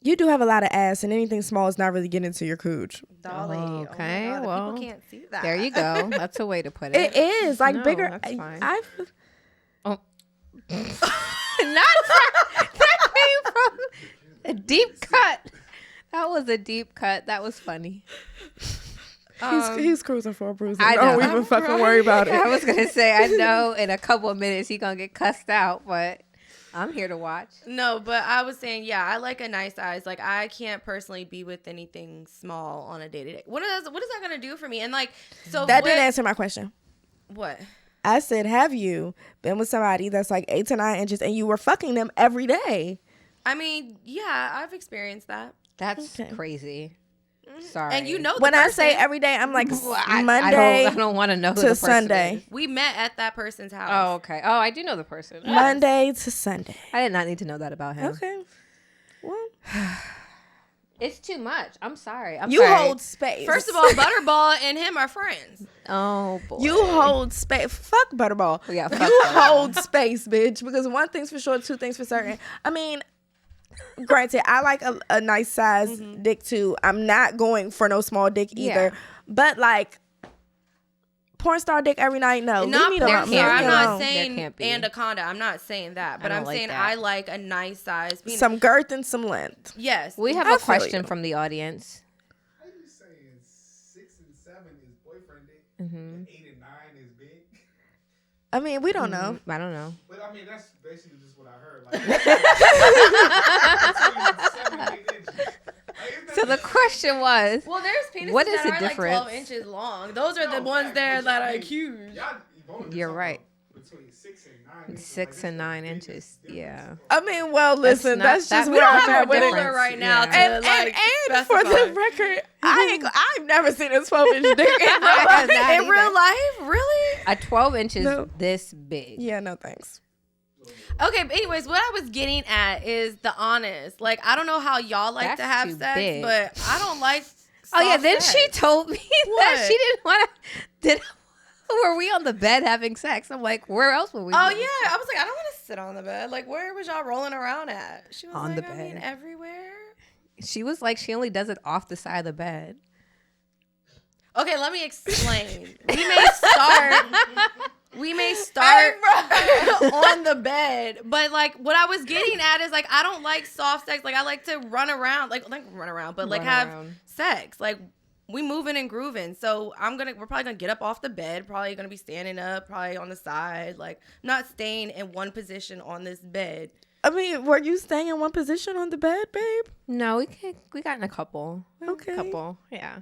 Speaker 2: You do have a lot of ass, and anything small is not really getting into your cooch.
Speaker 3: Dolly.
Speaker 1: Okay,
Speaker 3: oh my God,
Speaker 1: well,
Speaker 3: people can't see that.
Speaker 1: There you go. That's a way to put it.
Speaker 2: It is like bigger.
Speaker 1: That's fine.
Speaker 2: Not
Speaker 1: that came from a deep cut. That was a deep cut. That was funny.
Speaker 2: He's cruising for a bruise.
Speaker 1: I know.
Speaker 2: Don't even fucking worry about it.
Speaker 1: I was gonna say I know in a couple of minutes he's gonna get cussed out, but I'm here to watch.
Speaker 3: No, but I was saying, yeah, I like a nice size. Like I can't personally be with anything small on a day-to-day. What is that gonna do for me? And like, so
Speaker 2: that didn't answer my question.
Speaker 3: What?
Speaker 2: I said, have you been with somebody that's like 8 to 9 inches and you were fucking them every day?
Speaker 3: I mean, yeah, I've experienced that.
Speaker 1: That's crazy. Sorry.
Speaker 3: And you know
Speaker 2: when I say every day, I'm like Monday.
Speaker 1: I don't want to know who
Speaker 2: to
Speaker 1: the person
Speaker 2: Sunday.
Speaker 1: is.
Speaker 3: We met at that person's house.
Speaker 1: Oh, okay. Oh, I do know the person.
Speaker 2: Monday to Sunday.
Speaker 1: I did not need to know that about him.
Speaker 2: Okay. Well,
Speaker 1: it's too much. I'm sorry.
Speaker 2: You hold space.
Speaker 3: First of all, Butterball and him are friends.
Speaker 1: Oh boy.
Speaker 2: You hold space. Fuck Butterball.
Speaker 1: Yeah. Fuck
Speaker 2: you hold space, bitch. Because one thing's for sure, two things for certain. I mean, Granted, I like a nice size dick too. I'm not going for no small dick either. But like porn star dick every night, no.
Speaker 3: Not
Speaker 2: leave me
Speaker 3: porn
Speaker 2: alone.
Speaker 3: star. I'm not
Speaker 1: There
Speaker 3: saying
Speaker 1: can't be.
Speaker 3: anaconda. I'm not saying that. But I'm saying I like a nice size penis.
Speaker 2: Some girth and some length.
Speaker 3: Yes.
Speaker 1: We have a question from the audience.
Speaker 4: How you saying 6 and 7 is boyfriend dick and 8 and 9 is big?
Speaker 2: I mean, we don't know.
Speaker 1: I don't know.
Speaker 4: But I mean, that's basically just what I heard. Like, 7 and 8 inches.
Speaker 1: So the question was,
Speaker 3: well, there's penises
Speaker 1: what is
Speaker 3: that
Speaker 1: the
Speaker 3: are
Speaker 1: difference?
Speaker 3: like 12 inches long. Those are the ones there that are huge.
Speaker 1: You're right.
Speaker 4: Between 6 and 9 inches.
Speaker 1: 6 and 9 inches. Yeah.
Speaker 2: I mean, well, listen, that's just
Speaker 3: We
Speaker 2: where
Speaker 3: don't
Speaker 2: I'm
Speaker 3: have
Speaker 2: at
Speaker 3: a
Speaker 2: with
Speaker 3: ruler
Speaker 2: it.
Speaker 3: right now to
Speaker 2: And for the record, I've never seen a 12-inch dick
Speaker 3: in real life, really?
Speaker 1: A 12 inches this big.
Speaker 2: Yeah, no thanks.
Speaker 3: Okay, but anyways, what I was getting at is the honest. Like, I don't know how y'all like to have sex, but I don't like
Speaker 1: then
Speaker 3: sex.
Speaker 1: she told me that she didn't want to. Were we on the bed having sex? I'm like, where else were we?
Speaker 3: Oh, yeah. I was like, I don't want to sit on the bed. Like, where was y'all rolling around at? She was
Speaker 1: on
Speaker 3: like,
Speaker 1: the bed.
Speaker 3: I mean, everywhere.
Speaker 1: She was like, she only does it off the side of the bed.
Speaker 3: Okay, let me explain. We may start on the bed, but like what I was getting at is like I don't like soft sex. Like I like to run around, but have sex. Like we moving and grooving. So we're probably gonna get up off the bed. Probably gonna be standing up. Probably on the side. Like not staying in one position on this bed.
Speaker 2: I mean, were you staying in one position on the bed, babe?
Speaker 1: No, we got in a couple.
Speaker 2: Okay.
Speaker 1: Yeah.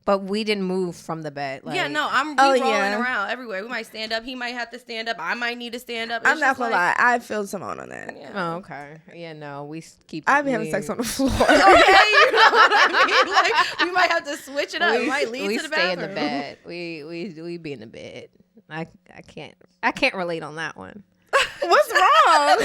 Speaker 1: But we didn't move from the bed. Like,
Speaker 3: yeah, no, I'm rolling around everywhere. We might stand up. He might have to stand up. I might need to stand up.
Speaker 2: I'm not gonna lie. I feel Symone on that.
Speaker 3: Yeah.
Speaker 1: Oh, okay. Yeah, no, we keep.
Speaker 2: I be having sex on the floor.
Speaker 3: Okay, you know what I mean? Like we might have to switch it up. We might lead to the bathroom.
Speaker 1: We stay in the bed. We be in the bed. I can't relate on that one.
Speaker 2: What's wrong?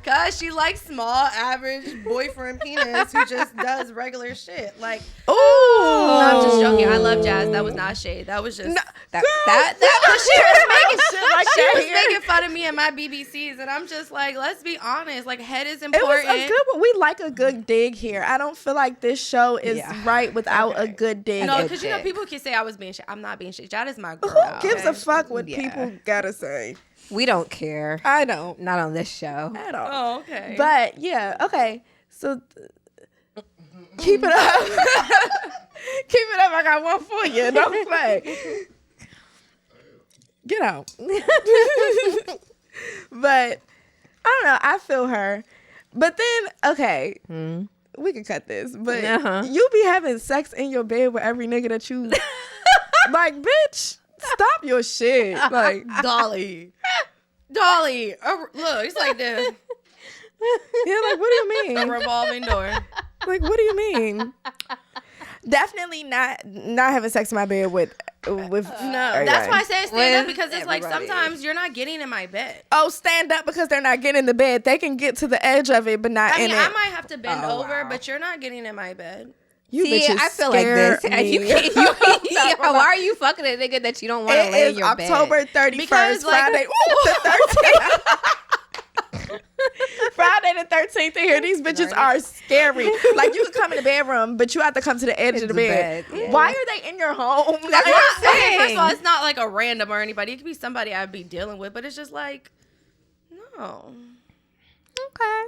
Speaker 3: Cause she likes small, average boyfriend penis who just does regular shit. Like,
Speaker 2: ooh,
Speaker 3: no, I'm just joking. I love Jas. That was not shade. That was just
Speaker 1: that was
Speaker 2: she was making shit like
Speaker 3: she
Speaker 2: that.
Speaker 3: was making fun of me and my BBCs, and I'm just like, let's be honest. Like, head is
Speaker 2: It
Speaker 3: important.
Speaker 2: was a good one. We like a good dig here. I don't feel like this show is right without a good dig.
Speaker 3: No, because you know people can say I was being shit. I'm not being shit. Jas is my girl.
Speaker 2: Who gives a fuck what people gotta say?
Speaker 1: We don't care.
Speaker 2: I don't.
Speaker 1: Not on this show
Speaker 2: At all.
Speaker 3: Oh, okay.
Speaker 2: But yeah, okay. So keep it up. Keep it up. I got one for you. Don't play. Get out. But I don't know. I feel her. But then, okay. We can cut this. But you be having sex in your bed with every nigga that you like, bitch. Stop your shit. Like,
Speaker 3: Dolly. Look, it's like this.
Speaker 2: Yeah, like, what do you mean?
Speaker 3: A revolving door.
Speaker 2: Like, what do you mean? Definitely not having sex in my bed with
Speaker 3: No,
Speaker 2: everybody.
Speaker 3: that's why I say stand up, because it's like
Speaker 1: everybody.
Speaker 3: sometimes you're not getting in my bed.
Speaker 2: Oh, stand up because they're not getting in the bed. They can get to the edge of it, but not
Speaker 3: I
Speaker 2: in
Speaker 3: mean,
Speaker 2: it.
Speaker 3: I might have to bend over,
Speaker 1: wow.
Speaker 3: but you're not getting in my bed.
Speaker 2: You
Speaker 1: See,
Speaker 2: bitches
Speaker 1: I feel like this.
Speaker 2: scare me.
Speaker 1: You why are you fucking a nigga that you don't want to lay
Speaker 2: It
Speaker 1: in
Speaker 2: is
Speaker 1: your bed?
Speaker 2: October 31st,
Speaker 3: Because, like-
Speaker 2: Friday. Ooh, the 13th. Friday the 13th. Here, these bitches are scary. Like, you can come in the bedroom, but you have to come to the edge of the bed.
Speaker 1: Yeah.
Speaker 2: Why are they in your home?
Speaker 1: That's what I'm saying.
Speaker 3: Okay, first of all, it's not like a random or anybody. It could be somebody I'd be dealing with, but it's just like, no.
Speaker 1: Okay.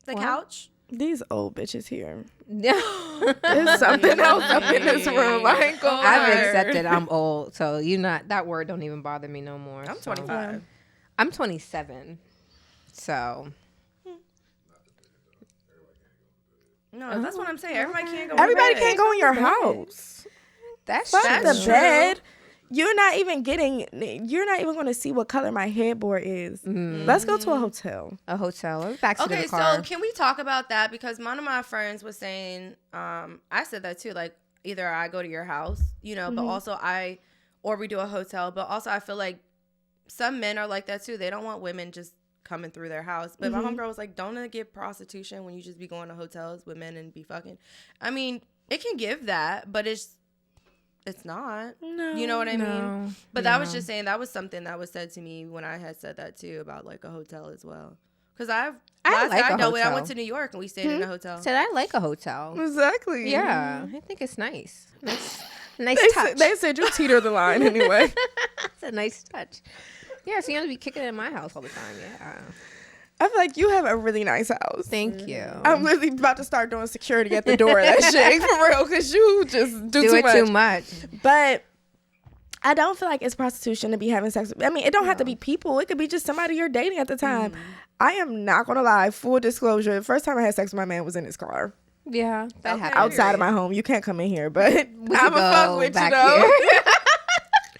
Speaker 3: The couch?
Speaker 2: These old bitches here.
Speaker 1: Yeah.
Speaker 2: There's something else up in this room. I ain't gonna
Speaker 1: I've
Speaker 2: lie.
Speaker 1: accepted I'm old, so that word don't even bother me no more.
Speaker 3: I'm
Speaker 1: so.
Speaker 3: 25.
Speaker 1: I'm 27. So
Speaker 3: No, that's what I'm saying. Everybody can't go.
Speaker 2: Everybody
Speaker 3: to bed.
Speaker 2: can't go in your house.
Speaker 1: that's
Speaker 2: Fuck
Speaker 1: true.
Speaker 2: the bed. You're not even going to see what color my headboard is. Let's go to a hotel.
Speaker 1: A hotel. Back to
Speaker 3: Okay,
Speaker 1: the car.
Speaker 3: so can we talk about that? Because one of my friends was saying, I said that too. Like, either I go to your house, but also or we do a hotel. But also, I feel like some men are like that too. They don't want women just coming through their house. But my homegirl was like, don't it give prostitution when you just be going to hotels with men and be fucking? I mean, it can give that, but it's it's not.
Speaker 2: No.
Speaker 3: You know what I mean? But that was just saying, that was something that was said to me when I had said that too about like a hotel as well. Because I went to New York and we stayed in a hotel.
Speaker 1: Said I like a hotel.
Speaker 2: Exactly.
Speaker 1: Yeah, I think it's nice. Nice touch.
Speaker 2: They said you teeter the line anyway.
Speaker 1: It's a nice touch. Yeah, so you don't have to be kicking it in my house all the time. Yeah.
Speaker 2: I feel like you have a really nice house.
Speaker 1: Thank you.
Speaker 2: I'm literally about to start doing security at the door of that shit for real, because you just do too much. But I don't feel like it's prostitution to be having sex. I mean, it don't have to be people. It could be just somebody you're dating at the time. I am not gonna lie. Full disclosure: the first time I had sex with my man was in his car.
Speaker 1: Yeah, that happened.
Speaker 2: Outside of my home. You can't come in here, but I'm a fuck with you though.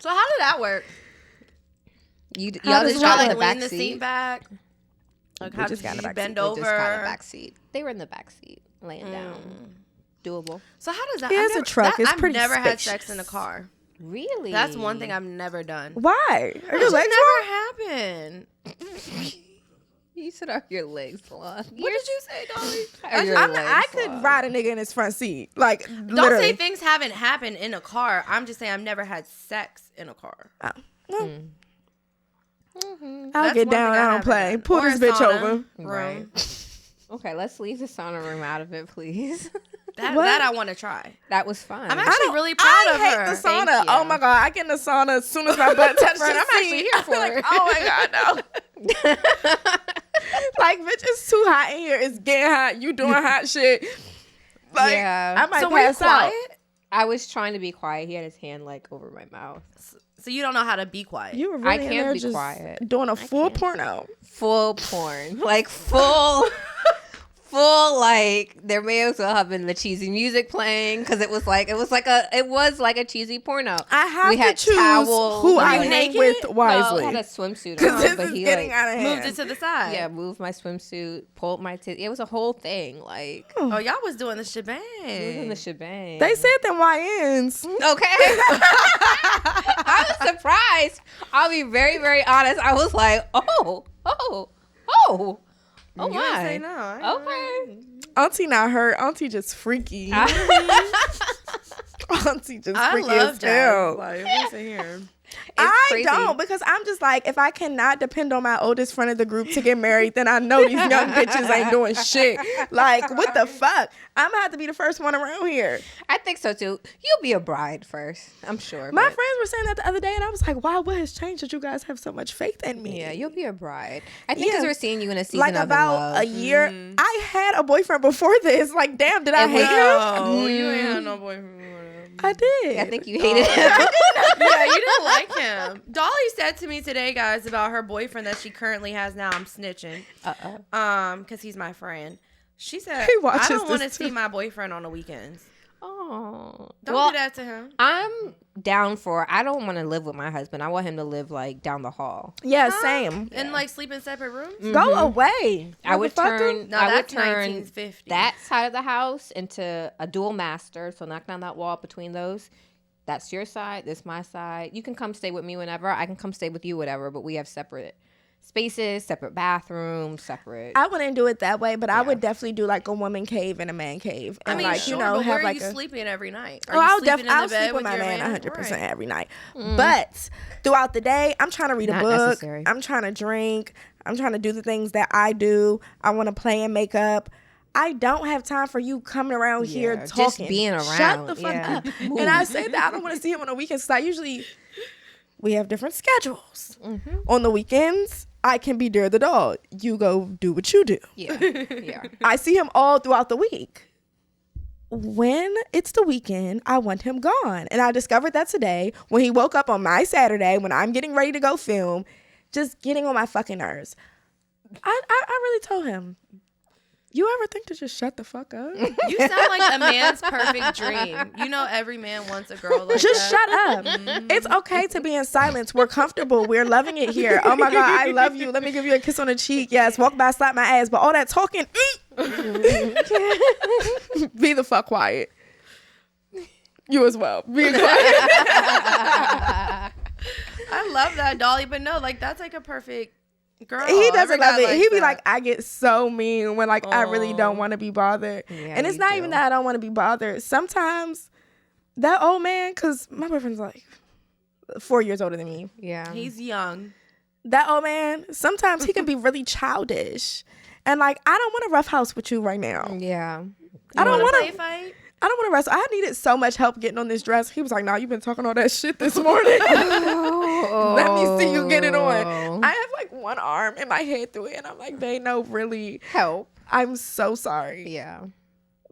Speaker 3: So how did that work?
Speaker 1: Y'all just got in the back
Speaker 3: lean the seat back. Like how did you bend over?
Speaker 1: Just got in the back seat. They were in the back seat, laying down. Doable.
Speaker 3: So how does that?
Speaker 2: It's a truck. It's pretty
Speaker 3: I've never
Speaker 2: spacious.
Speaker 3: had sex in a car.
Speaker 1: Really?
Speaker 3: That's one thing I've never done.
Speaker 2: Why? Are your legs
Speaker 3: never happened.
Speaker 1: You said, "Are your legs long?"
Speaker 3: What did you say, Dolly?
Speaker 2: I could ride a nigga in his front seat. Like,
Speaker 3: don't
Speaker 2: literally.
Speaker 3: say things haven't happened in a car. I'm just saying I've never had sex in a car.
Speaker 2: Oh. Well, I'll get down. I don't play. Pull this bitch over.
Speaker 1: Right. Okay, let's leave the sauna room out of it, please.
Speaker 3: That I want to try.
Speaker 1: That was fun.
Speaker 3: I'm actually really proud of her.
Speaker 2: I hate the sauna. Oh my God. I get in the sauna as soon as my butt touches
Speaker 3: I'm actually here for it.
Speaker 2: Oh my God, no. Like, bitch, it's too hot in here. It's getting hot. You doing hot shit. Like, I might pass out.
Speaker 1: I was trying to be quiet. He had his hand like over my mouth.
Speaker 3: So you don't know how to be quiet.
Speaker 2: You were really
Speaker 1: I can't be quiet.
Speaker 2: Doing a full porno.
Speaker 1: Full porn. Like full like there may as well have been the cheesy music playing because it was like a cheesy porno.
Speaker 2: I have to choose who I hang with wisely.
Speaker 1: I had a swimsuit
Speaker 2: on,
Speaker 1: but
Speaker 2: this is getting out of hand.
Speaker 3: Moved it to the side.
Speaker 1: Yeah, moved my swimsuit, pulled my tits. It was a whole thing. Like,
Speaker 3: oh, y'all was doing the shebang.
Speaker 1: Doing the shebang.
Speaker 2: They said them YNs.
Speaker 1: Okay. I was surprised. I'll be very, very honest. I was like, oh
Speaker 3: you
Speaker 1: my.
Speaker 3: Say no.
Speaker 1: Okay.
Speaker 2: Auntie not hurt. Auntie just freaky. Auntie just freaky as hell.
Speaker 3: Like, listen here.
Speaker 2: I don't, because I'm just like, if I cannot depend on my oldest friend of the group to get married, then I know these young bitches ain't doing shit. Like, what the fuck? I'm gonna have to be the first one around here.
Speaker 1: I think so too. You'll be a bride first, I'm sure.
Speaker 2: My friends were saying that the other day, and I was like, wow, what has changed that you guys have so much faith in me?
Speaker 1: Yeah, you'll be a bride. I think because we're seeing you in a season
Speaker 2: like
Speaker 1: of
Speaker 2: about
Speaker 1: love.
Speaker 2: a year. I had a boyfriend before this. Like, damn, did I hate him?
Speaker 3: No, you ain't had no boyfriend.
Speaker 2: I did.
Speaker 1: I think you hated him.
Speaker 3: Yeah, you didn't like him. Dolly said to me today, guys, about her boyfriend that she currently has now. I'm snitching. Because he's my friend. She said, I don't want to see my boyfriend on the weekends.
Speaker 1: Oh.
Speaker 3: Don't do that to him.
Speaker 1: I'm down for, I don't want to live with my husband. I want him to live like down the hall.
Speaker 2: Yeah, same.
Speaker 3: And like sleep in separate rooms?
Speaker 2: Mm-hmm. Go away.
Speaker 1: I would turn
Speaker 3: that's 1950.
Speaker 1: That side of the house into a dual master. So knock down that wall between those. That's your side. This is my side. You can come stay with me whenever. I can come stay with you, whatever. But we have separate spaces, separate bathrooms, separate.
Speaker 2: I wouldn't do it that way, but I would definitely do like a woman cave and a man cave, and
Speaker 3: have
Speaker 2: where
Speaker 3: like you sleeping every night?
Speaker 2: I'll sleep with my man 100% every night. But throughout the day, I'm trying to read a book. Necessary. I'm trying to drink. I'm trying to do the things that I do. I want to play and make up. I don't have time for you coming around here talking.
Speaker 1: Just being around.
Speaker 2: Shut the fuck up. And I say that I don't want to see him on the weekends because we have different schedules. On the weekends, I can be Dira the dog. You go do what you do.
Speaker 1: Yeah.
Speaker 2: I see him all throughout the week. When it's the weekend, I want him gone. And I discovered that today when he woke up on my Saturday when I'm getting ready to go film, just getting on my fucking nerves. I really told him, you ever think to just shut the fuck up?
Speaker 3: You sound like a man's perfect dream. You know every man wants a girl like
Speaker 2: just
Speaker 3: that.
Speaker 2: Shut up. It's okay to be in silence. We're comfortable. We're loving it here. Oh my God, I love you. Let me give you a kiss on the cheek. Yes, walk by, slap my ass. But all that talking, be the fuck quiet. You as well. Be quiet.
Speaker 3: I love that, Dolly. But no, like that's like a perfect girl.
Speaker 2: He doesn't love it. He be like, I get so mean when like I really don't want to be bothered. Yeah, and it's not even that I don't want to be bothered. Sometimes That old man, because my boyfriend's like 4 years older than me.
Speaker 1: Yeah.
Speaker 3: He's young.
Speaker 2: That old man, sometimes he can be really childish. And like, I don't want to roughhouse with you right now.
Speaker 1: Yeah.
Speaker 2: I don't want
Speaker 3: to fight.
Speaker 2: I don't want to wrestle. I needed so much help getting on this dress. He was like, "Nah, you've been talking all that shit this morning. Let me see you get it on." I have like one arm and my head through it, and I'm like, "Babe, no, really,
Speaker 1: help."
Speaker 2: I'm so sorry.
Speaker 1: Yeah.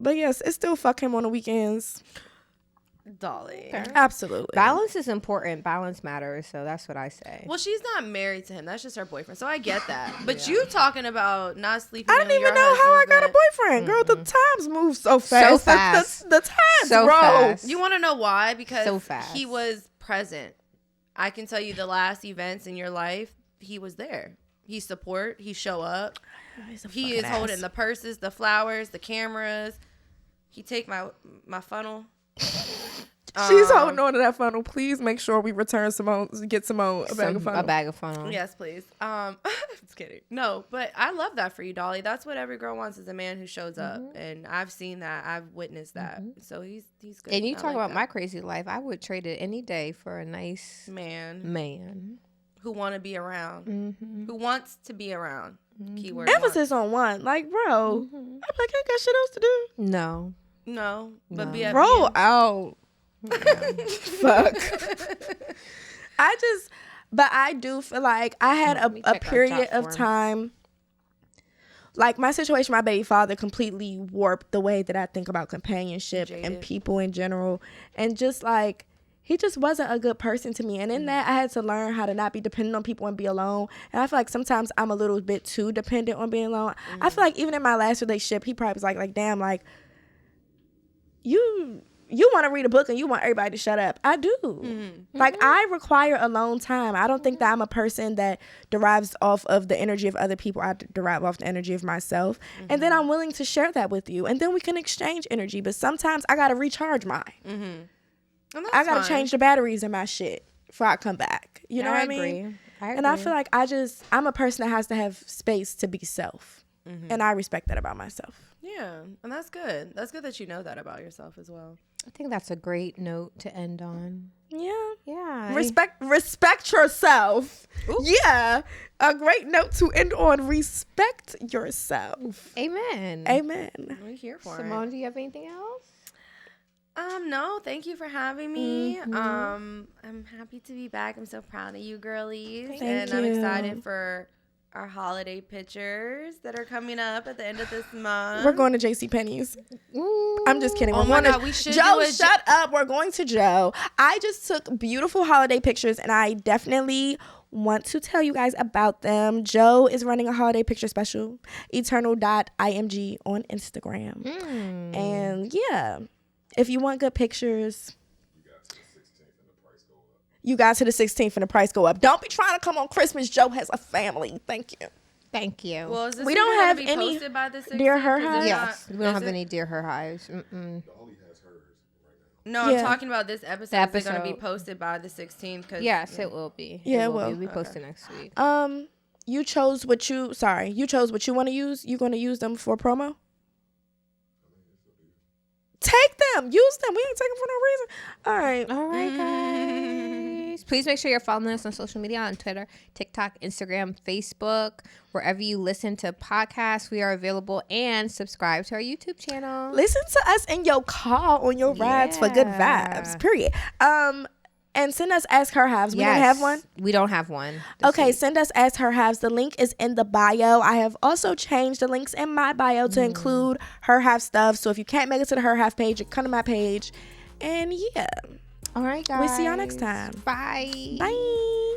Speaker 2: But yes, it's still fuck him on the weekends.
Speaker 3: Dolly.
Speaker 1: Okay.
Speaker 2: Absolutely.
Speaker 1: Balance is important. Balance matters. So that's what I say.
Speaker 3: Well, she's not married to him. That's just her boyfriend. So I get that. But you talking about not sleeping.
Speaker 2: I didn't even know how I got a boyfriend. Girl, the times move so fast.
Speaker 1: So fast.
Speaker 2: The times
Speaker 1: so
Speaker 2: roll.
Speaker 1: fast.
Speaker 3: You want to know why? Because
Speaker 1: so fast.
Speaker 3: He was present. I can tell you the last events in your life, he was there. He support. He show up. He is holding the purses, the flowers, the cameras. He take my funnel.
Speaker 2: She's holding on to that funnel. Please make sure we return Symone, get Symone a bag of funnel.
Speaker 3: Yes, please. Just kidding. No, but I love that for you, Dolly. That's what every girl wants, is a man who shows up. And I've seen that. I've witnessed that. So he's good.
Speaker 1: And you talk about my crazy life. I would trade it any day for a nice
Speaker 3: man who want to be around. Who wants to be around. Keyword.
Speaker 2: Emphasis on one. Like, bro, I'm like, I ain't got shit else to do.
Speaker 3: No, but be
Speaker 2: roll out. Fuck. I do feel like I had a period of time. Like, my situation, my baby father completely warped the way that I think about companionship and people in general. And just like, he just wasn't a good person to me. And in that, I had to learn how to not be dependent on people and be alone. And I feel like sometimes I'm a little bit too dependent on being alone. I feel like even in my last relationship, he probably was like, damn, like, you want to read a book and you want everybody to shut up. I do. Like, I require alone time. I don't think that I'm a person that derives off of the energy of other people. I derive off the energy of myself. And then I'm willing to share that with you. And then we can exchange energy. But sometimes I got to recharge mine. I got to change the batteries in my shit before I come back. You know what I mean? I agree. And I feel like I'm a person that has to have space to be self. And I respect that about myself.
Speaker 3: Yeah, and that's good. That's good that you know that about yourself as well.
Speaker 1: I think that's a great note to end on.
Speaker 2: Yeah. Respect yourself. Ooh. Yeah. A great note to end on. Respect yourself.
Speaker 1: Amen.
Speaker 3: We're here for
Speaker 1: Symone, do you have anything else?
Speaker 3: No, thank you for having me. I'm happy to be back. I'm so proud of you girlies.
Speaker 2: Thank you.
Speaker 3: I'm excited for our holiday pictures that are coming up at the end of this month.
Speaker 2: We're going to JCPenney's. I'm just kidding.
Speaker 3: Oh my God, we should
Speaker 2: Joe, shut up. We're going to Joe. I just took beautiful holiday pictures, and I definitely want to tell you guys about them. Joe is running a holiday picture special, eternal.img on Instagram. And yeah, if you want good pictures, you got to the 16th and the price go up. Don't be trying to come on Christmas. Joe has a family. Thank you.
Speaker 3: Well, is this
Speaker 2: we don't have any
Speaker 3: Dear
Speaker 2: Her Hives.
Speaker 1: Yes, we don't have any Dear Her Hives.
Speaker 4: Dolly has hers right
Speaker 3: now. No, I'm talking about this episode. It's going to be posted by the 16th.
Speaker 1: Yes, it will be.
Speaker 2: Yeah, it will.
Speaker 1: We'll be posted next week.
Speaker 2: You chose what you want to use. You going to use them for promo? Take them. Use them. We ain't taking for no reason.
Speaker 1: All right, guys. Please make sure you're following us on social media, on Twitter, TikTok, Instagram, Facebook, wherever you listen to podcasts. We are available, and subscribe to our YouTube channel.
Speaker 2: Listen to us in your car on your rides for good vibes. Period. And send us Ask Her Hives. We don't have one?
Speaker 1: We don't have one.
Speaker 2: Okay, send us Ask Her Hives. The link is in the bio. I have also changed the links in my bio to include Her Hive stuff. So if you can't make it to the Her Hive page, come to my page. And yeah.
Speaker 1: All right, guys.
Speaker 2: We'll see y'all next time.
Speaker 1: Bye.
Speaker 2: Bye.